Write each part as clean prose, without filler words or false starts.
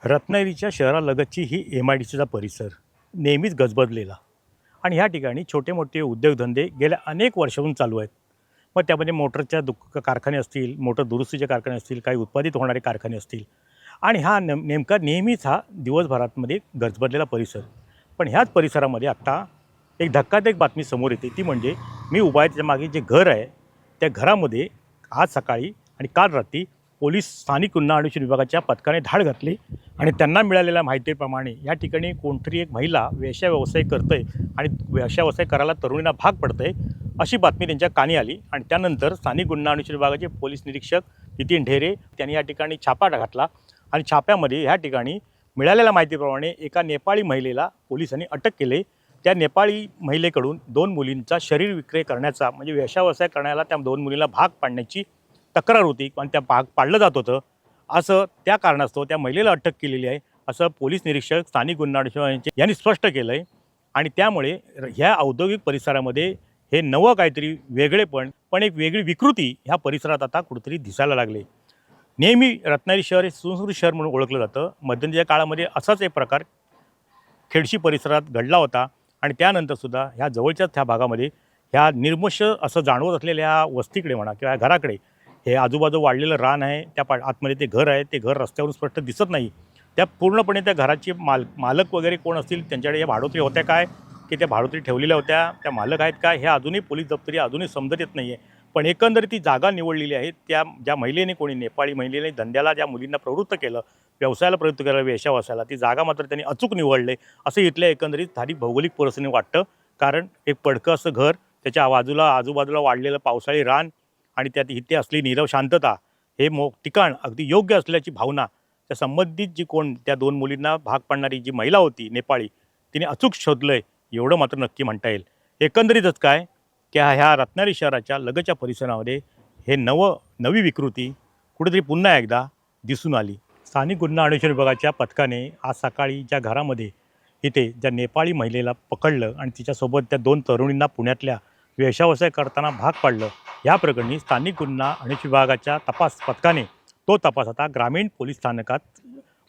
रत्नागिरीच्या शहरालगतची ही MIDCचा परिसर नेहमीच गजबजलेला आणि ह्या ठिकाणी छोटे मोठे उद्योगधंदे गेल्या अनेक वर्षांपासून चालू आहेत. मग त्यामध्ये मोटरच्या कारखाने असतील, मोटर दुरुस्तीचे कारखाने असतील, काही उत्पादित होणारे कारखाने असतील आणि हा नेमका नेहमीच हा दिवसभरामध्ये गजबजलेला परिसर. पण ह्याच परिसरामध्ये आत्ता एक धक्कादायक बातमी समोर येते, ती म्हणजे मी उभा आहे त्याच्या मागे जे घर आहे त्या घरामध्ये आज सकाळी आणि काल रात्री पोलीस स्थानिक गुन्हा अन्वेषण विभागाच्या पथकाने धाड घातली आणि त्यांना मिळालेल्या माहितीप्रमाणे या ठिकाणी कोणतरी एक महिला वेश्या व्यवसाय करते आणि वेश्या व्यवसाय करायला तरुणींना भाग पडते अशी बातमी त्यांच्या कानी आली. आणि त्यानंतर स्थानिक गुन्हा अन्वेषण विभागाचे पोलीस निरीक्षक नितीन ढेरे त्यांनी या ठिकाणी छापा घातला आणि छाप्यामध्ये ह्या ठिकाणी मिळालेल्या माहितीप्रमाणे एका नेपाळी महिलेला पोलिसांनी अटक केली. त्या नेपाळी महिलेकडून 2 मुलींचा शरीर विक्रय करण्याचा म्हणजे वेश्या व्यवसाय करण्याला त्या 2 मुलींना भाग पाडण्याची तक्रार होती आणि त्या भाग पाडलं जात होतं, असं त्या कारणास्तव त्या महिलेला अटक केलेली आहे असं पोलीस निरीक्षक स्थानिक गुन्हा अन्वेषण यांनी स्पष्ट केलं आहे. आणि त्यामुळे ह्या औद्योगिक परिसरामध्ये हे नवं काहीतरी वेगळेपण एक वेगळी विकृती ह्या परिसरात आता कुठेतरी दिसायला लागले. नेहमी रत्नागिरी शहर हे सुसंस्कृत शहर म्हणून ओळखलं जातं. मध्यंतरीच्या काळामध्ये असाच एक प्रकार खेडशी परिसरात घडला होता आणि त्यानंतरसुद्धा ह्या जवळच्याच ह्या भागामध्ये ह्या निर्मश असं जाणवत असलेल्या वस्तीकडे म्हणा किंवा घराकडे हे आजूबाजू वाढलेलं रान आहे, त्या आतमध्ये ते घर आहे, ते घर रस्त्यावरून स्पष्ट दिसत नाही. त्या पूर्णपणे त्या घराचे मालक वगैरे कोण असतील, त्यांच्याकडे या भाडोत्री होत्या काय की त्या भाडोत्री ठेवलेल्या होत्या, त्या मालक आहेत काय हे अजूनही पोलीस दप्तरी अजूनही समजत येत नाही आहे. पण एकंदरीत ती जागा निवडलेली आहे. त्या ज्या महिलेने कोणी नेपाळी महिलेने धंद्याला ज्या मुलींना प्रवृत्त केलं, व्यवसायाला प्रवृत्त केलं, वेश्या व्यवसायाला, ती जागा मात्र त्यांनी अचूक निवडले असं इथल्या एकंदरीत स्थानिक भौगोलिक परिस्थितीने वाटतं. कारण एक पडकं असं घर, त्याच्या आजूबाजूला वाढलेलं पावसाळी रान आणि त्यात इथे असली नीरव शांतता, हे ठिकाण अगदी योग्य असल्याची भावना त्या संबंधित जी कोण त्या 2 मुलींना भाग पाडणारी जी महिला होती नेपाळी, तिने अचूक शोधलंय एवढं मात्र नक्की म्हणता येईल. एकंदरीतच काय की ह्या रत्नागिरी शहराच्या लगतच्या परिसरामध्ये हे नवी विकृती कुठेतरी पुन्हा एकदा दिसून आली. स्थानिक गुन्हा अन्वेषण विभागाच्या पथकाने आज सकाळी ज्या घरामध्ये इथे ज्या नेपाळी महिलेला पकडलं आणि तिच्यासोबत त्या 2 तरुणींना पुण्यातल्या वेश्याव्यवसाय करताना भाग पाडलं, या प्रकरणी स्थानिक गुन्हा अन्वेषण विभागाच्या तपास पथकाने तो तपास आता ग्रामीण पोलीस स्थानकात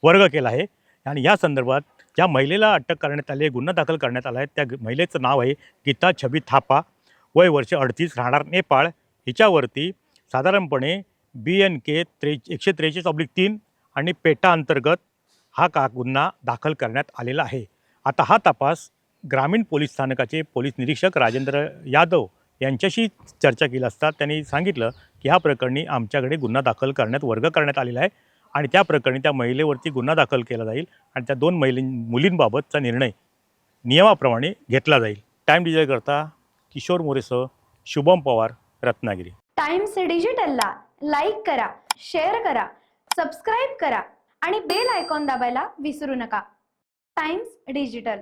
वर्ग केला आहे. आणि या संदर्भात ज्या महिलेला अटक करण्यात आली, गुन्हा दाखल करण्यात आला आहे, त्या महिलेचं नाव आहे गीता छबी थापा, वय वर्ष 38, राहणार नेपाळ. हिच्यावरती साधारणपणे BNK 143/3 आणि पेटा अंतर्गत हा गुन्हा दाखल करण्यात आलेला आहे. आता हा तपास ग्रामीण पोलीस स्थानकाचे पोलीस निरीक्षक राजेंद्र यादव यांच्याशी चर्चा केली असता त्यांनी सांगितलं की ह्या प्रकरणी आमच्याकडे गुन्हा दाखल वर्ग करण्यात आलेला आहे आणि त्या प्रकरणी त्या महिलेवरती गुन्हा दाखल केला जाईल आणि त्या 2 मुलींबाबतचा निर्णय नियमाप्रमाणे घेतला जाईल. टाइम डिजिटल करता किशोर मोरेसह शुभम पवार, रत्नागिरी. टाइम्स डिजिटलला लाईक करा, शेअर करा, सबस्क्राईब करा आणि बेल आयकॉन दाबायला विसरू नका. Times digital.